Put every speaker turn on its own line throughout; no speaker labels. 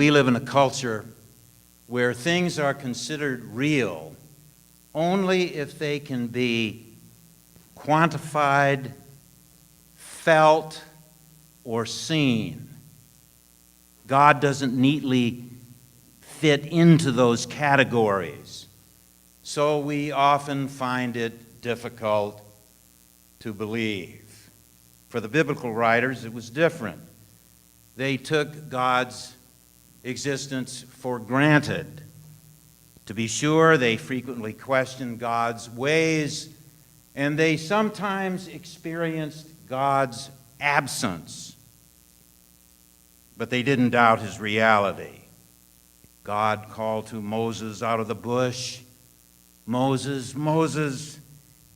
we live in a culture where things are considered real only if they can be quantified, felt, or seen. God doesn't neatly fit into those categories, so we often find it difficult to believe. For the biblical writers, it was different. They took God's existence for granted. To be sure, they frequently questioned God's ways, and they sometimes experienced God's absence. But they didn't doubt his reality. God called to Moses out of the bush, "Moses, Moses,"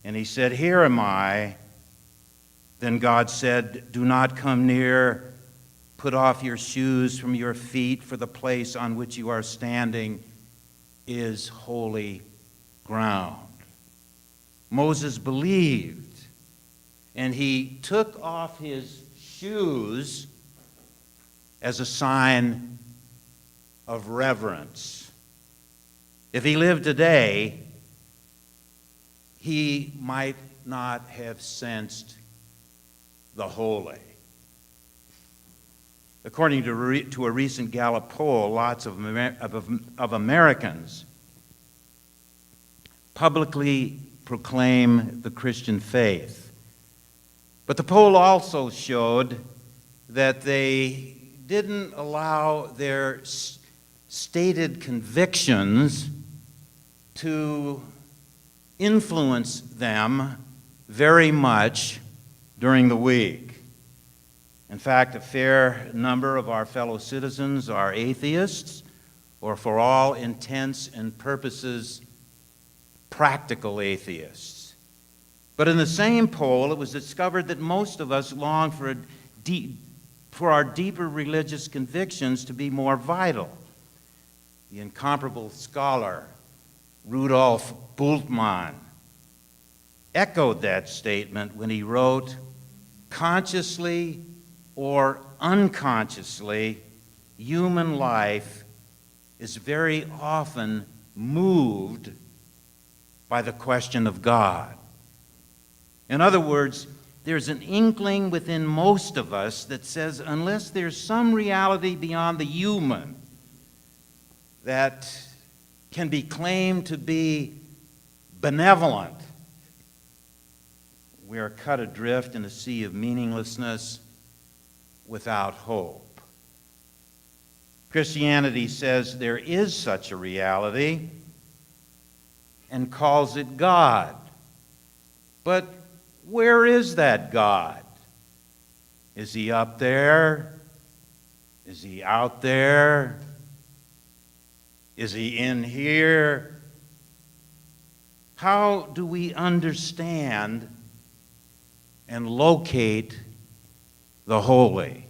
and he said, "Here am I." Then God said, "Do not come near. Put off your shoes from your feet, for the place on which you are standing is holy ground." Moses believed, and he took off his shoes as a sign of reverence. If he lived today, he might not have sensed the holy. According to a recent Gallup poll, lots of Americans publicly proclaim the Christian faith. But the poll also showed that they didn't allow their stated convictions to influence them very much during the week. In fact, a fair number of our fellow citizens are atheists, or for all intents and purposes, practical atheists. But in the same poll, it was discovered that most of us long for our deeper religious convictions to be more vital. The incomparable scholar Rudolf Bultmann echoed that statement when he wrote, "Consciously or unconsciously, human life is very often moved by the question of God." In other words, there's an inkling within most of us that says unless there's some reality beyond the human that can be claimed to be benevolent, we are cut adrift in a sea of meaninglessness without hope. Christianity says there is such a reality and calls it God. But where is that God? Is he up there? Is he out there? Is he in here? How do we understand and locate the holy?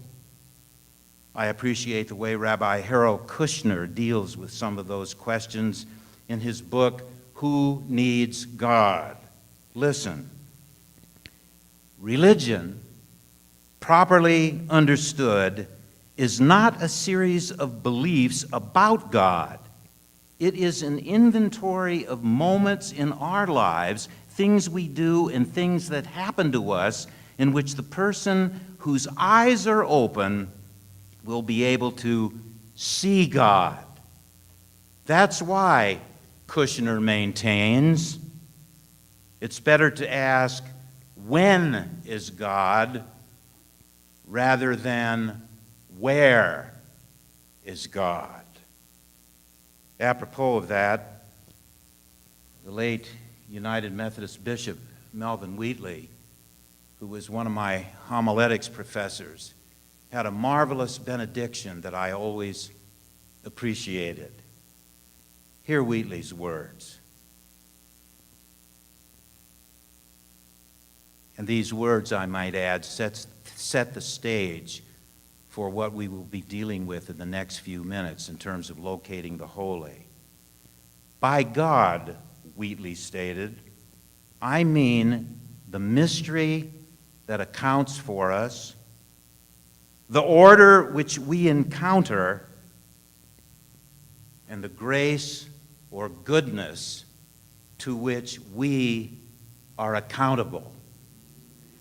I appreciate the way Rabbi Harold Kushner deals with some of those questions in his book, Who Needs God? Listen. Religion, properly understood, is not a series of beliefs about God. It is an inventory of moments in our lives, things we do and things that happen to us, in which the person whose eyes are open will be able to see God. That's why Kushner maintains it's better to ask, when is God, rather than where is God? Apropos of that, the late United Methodist Bishop Melvin Wheatley, who was one of my homiletics professors, had a marvelous benediction that I always appreciated. Hear Wheatley's words. And these words, I might add, set the stage for what we will be dealing with in the next few minutes in terms of locating the holy. By God, Wheatley stated, I mean the mystery that accounts for us, the order which we encounter, and the grace or goodness to which we are accountable.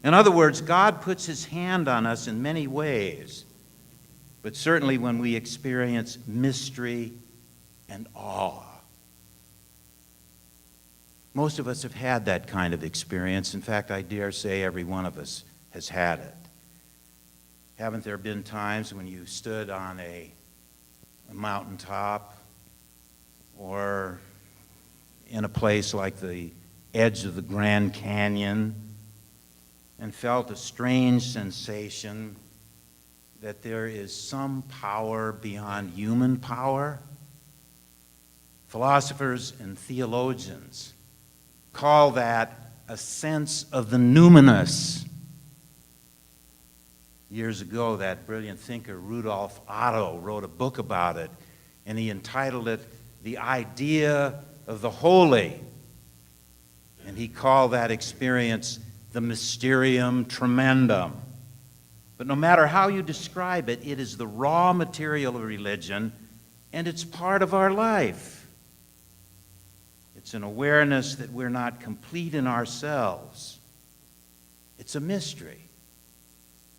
In other words, God puts his hand on us in many ways, but certainly when we experience mystery and awe. Most of us have had that kind of experience. In fact, I dare say every one of us has had it. Haven't there been times when you stood on a mountaintop or in a place like the edge of the Grand Canyon and felt a strange sensation that there is some power beyond human power? Philosophers and theologians call that a sense of the numinous. Years ago, that brilliant thinker Rudolf Otto wrote a book about it, and he entitled it The Idea of the Holy. And he called that experience the mysterium tremendum. But no matter how you describe it, it is the raw material of religion, and it's part of our life. It's an awareness that we're not complete in ourselves. It's a mystery.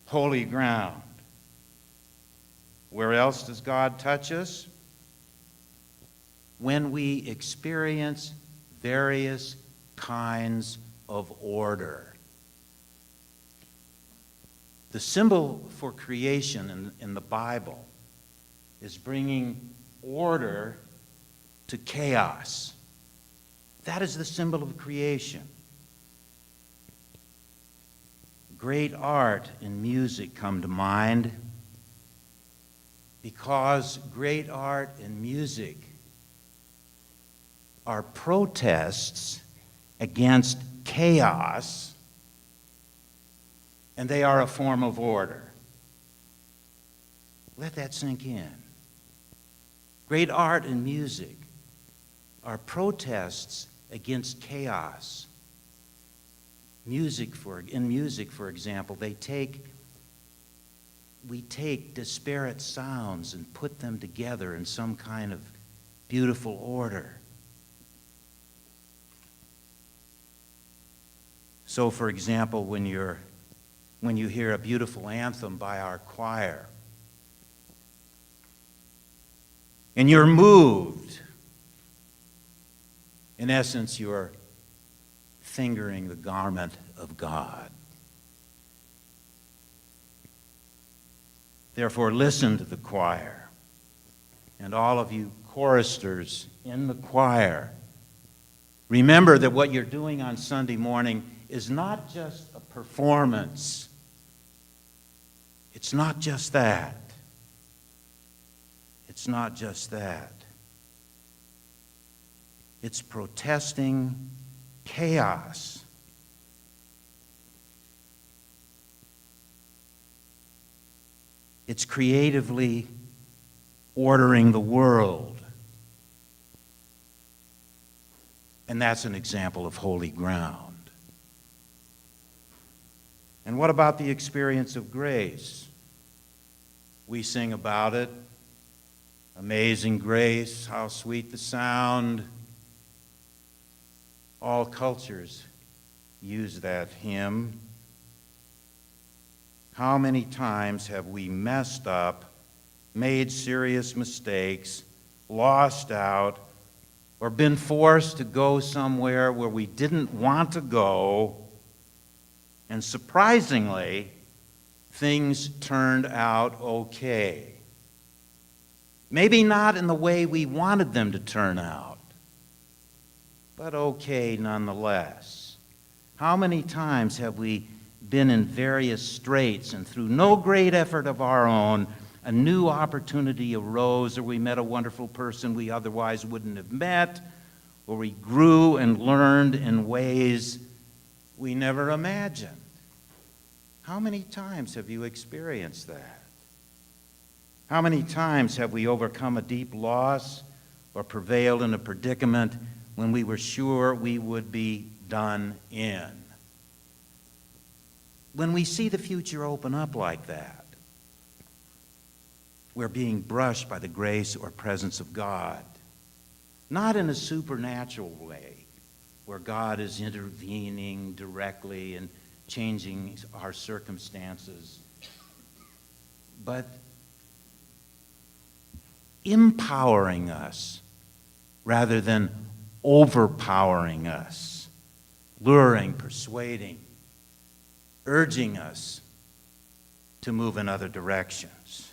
Holy ground. Where else does God touch us? When we experience various kinds of order. The symbol for creation in the Bible is bringing order to chaos. That is the symbol of creation. Great art and music come to mind because great art and music are protests against chaos, and they are a form of order. Let that sink in. Great art and music are protests against chaos. In music, for example, we take disparate sounds and put them together in some kind of beautiful order. So, for example, when you hear a beautiful anthem by our choir, and you're moved, in essence, you're fingering the garment of God. Therefore, listen to the choir. And all of you choristers in the choir, remember that what you're doing on Sunday morning is not just a performance. It's not just that. It's not just that. It's protesting chaos. It's creatively ordering the world. And that's an example of holy ground. And what about the experience of grace? We sing about it. Amazing grace, how sweet the sound. All cultures use that hymn. How many times have we messed up, made serious mistakes, lost out, or been forced to go somewhere where we didn't want to go, and surprisingly, things turned out okay. Maybe not in the way we wanted them to turn out, but okay nonetheless. How many times have we been in various straits, and through no great effort of our own, a new opportunity arose, or we met a wonderful person we otherwise wouldn't have met, or we grew and learned in ways we never imagined? How many times have you experienced that? How many times have we overcome a deep loss or prevailed in a predicament when we were sure we would be done in? When we see the future open up like that, we're being brushed by the grace or presence of God. not in a supernatural way where God is intervening directly and changing our circumstances, but empowering us rather than overpowering us, luring, persuading, urging us to move in other directions.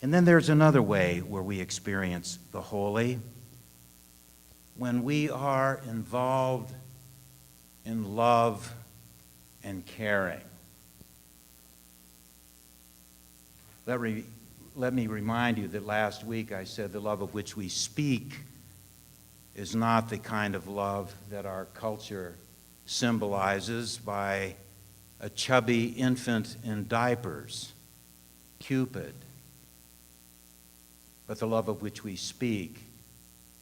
And then there's another way where we experience the holy, when we are involved in love and caring. Let me remind you that last week I said the love of which we speak is not the kind of love that our culture symbolizes by a chubby infant in diapers, Cupid. But the love of which we speak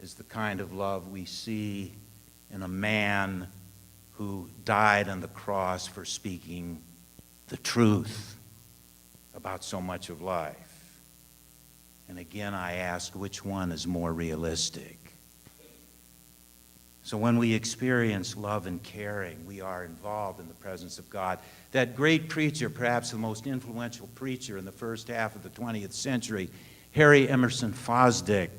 is the kind of love we see in a man who died on the cross for speaking the truth about so much of life. And again, I ask, which one is more realistic? So when we experience love and caring, we are involved in the presence of God. That great preacher, perhaps the most influential preacher in the first half of the 20th century, Harry Emerson Fosdick,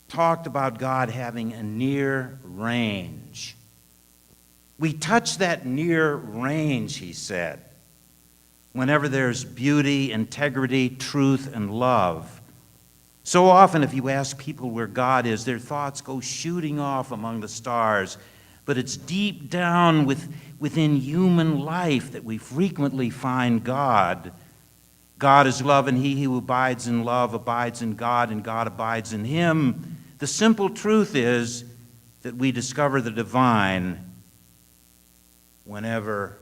talked about God having a near range. We touch that near range, he said, whenever there's beauty, integrity, truth, and love. So often, if you ask people where God is, their thoughts go shooting off among the stars. But it's deep down within human life that we frequently find God. God is love, and he who abides in love abides in God, and God abides in him. The simple truth is that we discover the divine whenever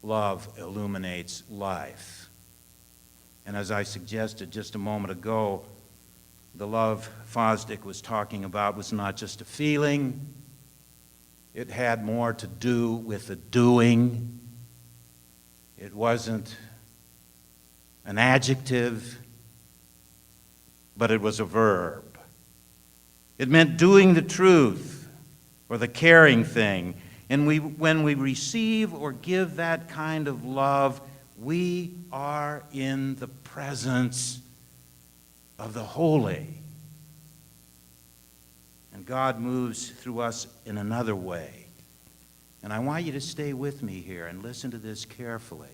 love illuminates life. And as I suggested just a moment ago, the love Fosdick was talking about was not just a feeling. It had more to do with the doing. It wasn't an adjective, but it was a verb. It meant doing the truth or the caring thing. And when we receive or give that kind of love, we are in the presence of the holy. And God moves through us in another way. And I want you to stay with me here and listen to this carefully.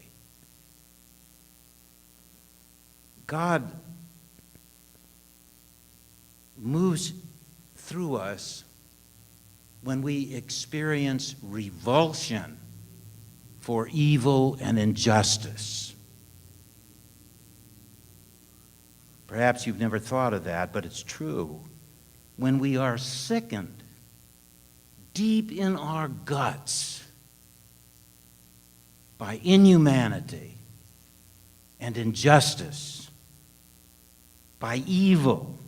God moves through us when we experience revulsion for evil and injustice. Perhaps you've never thought of that, but it's true. When we are sickened deep in our guts by inhumanity and injustice, by evil,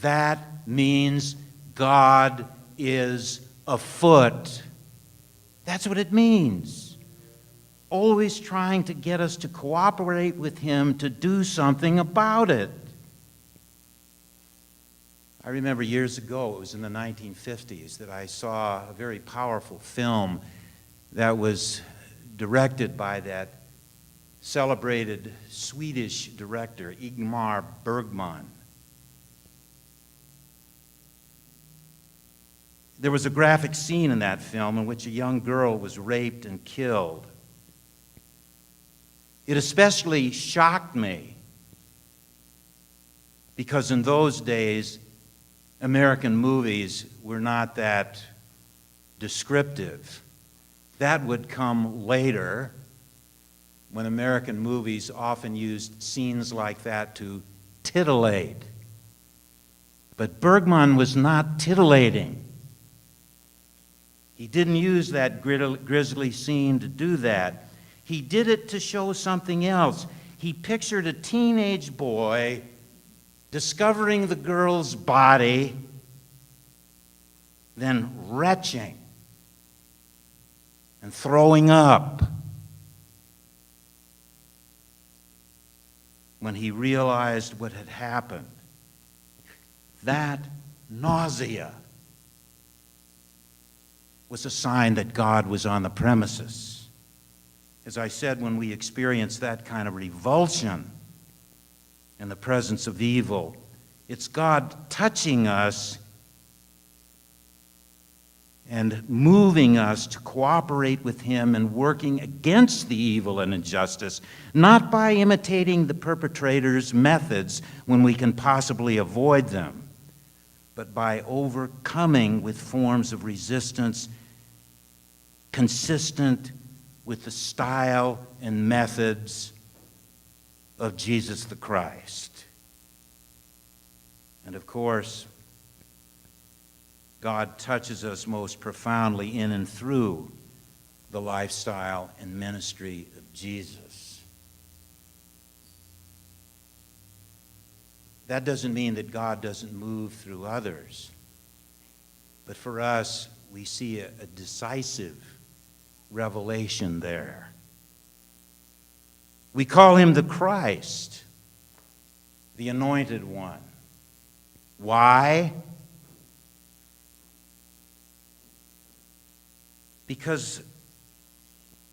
that means God is afoot. That's what it means. Always trying to get us to cooperate with him to do something about it. I remember years ago, it was in the 1950s, that I saw a very powerful film that was directed by that celebrated Swedish director, Ingmar Bergman. There was a graphic scene in that film in which a young girl was raped and killed. It especially shocked me because in those days, American movies were not that descriptive. That would come later, when American movies often used scenes like that to titillate. But Bergman was not titillating. He didn't use that grisly scene to do that. He did it to show something else. He pictured a teenage boy discovering the girl's body, then retching and throwing up. when he realized what had happened. That nausea was a sign that God was on the premises. As I said, when we experience that kind of revulsion in the presence of evil, it's God touching us and moving us to cooperate with him and working against the evil and injustice, not by imitating the perpetrator's methods when we can possibly avoid them, but by overcoming with forms of resistance consistent with the style and methods of Jesus the Christ. And of course, God touches us most profoundly in and through the lifestyle and ministry of Jesus. That doesn't mean that God doesn't move through others, but for us, we see a decisive revelation there. We call him the Christ, the Anointed One. Why? Because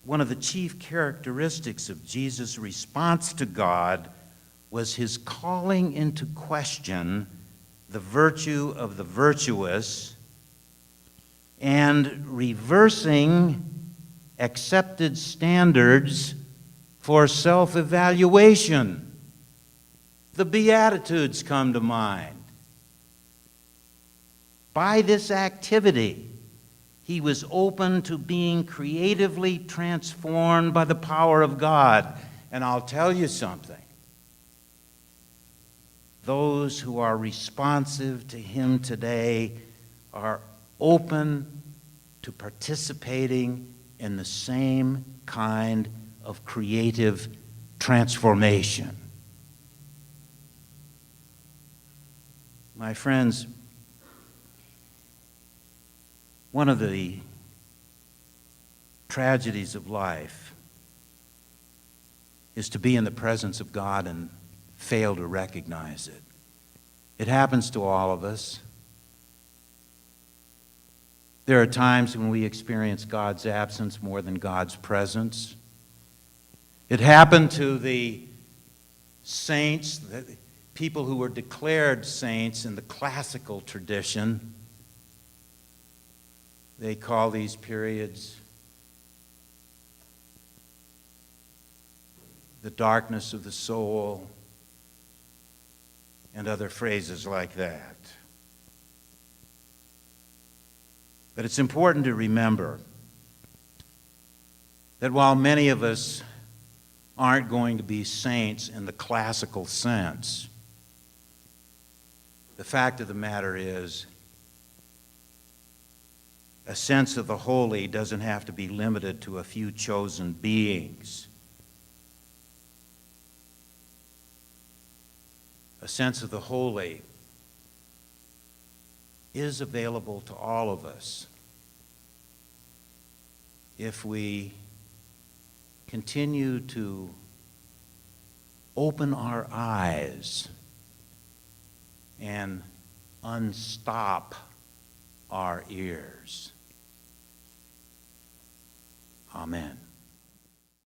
one of the chief characteristics of Jesus' response to God was his calling into question the virtue of the virtuous and reversing accepted standards for self-evaluation. The Beatitudes come to mind. By this activity, he was open to being creatively transformed by the power of God. And I'll tell you something. Those who are responsive to him today are open to participating in the same kind of creative transformation. My friends, one of the tragedies of life is to be in the presence of God and fail to recognize it. It happens to all of us. There are times when we experience God's absence more than God's presence. It happened to the saints, the people who were declared saints in the classical tradition. They call these periods the darkness of the soul and other phrases like that. But it's important to remember that while many of us aren't going to be saints in the classical sense, the fact of the matter is, a sense of the holy doesn't have to be limited to a few chosen beings. A sense of the holy is available to all of us if we continue to open our eyes and unstop our ears. Amen.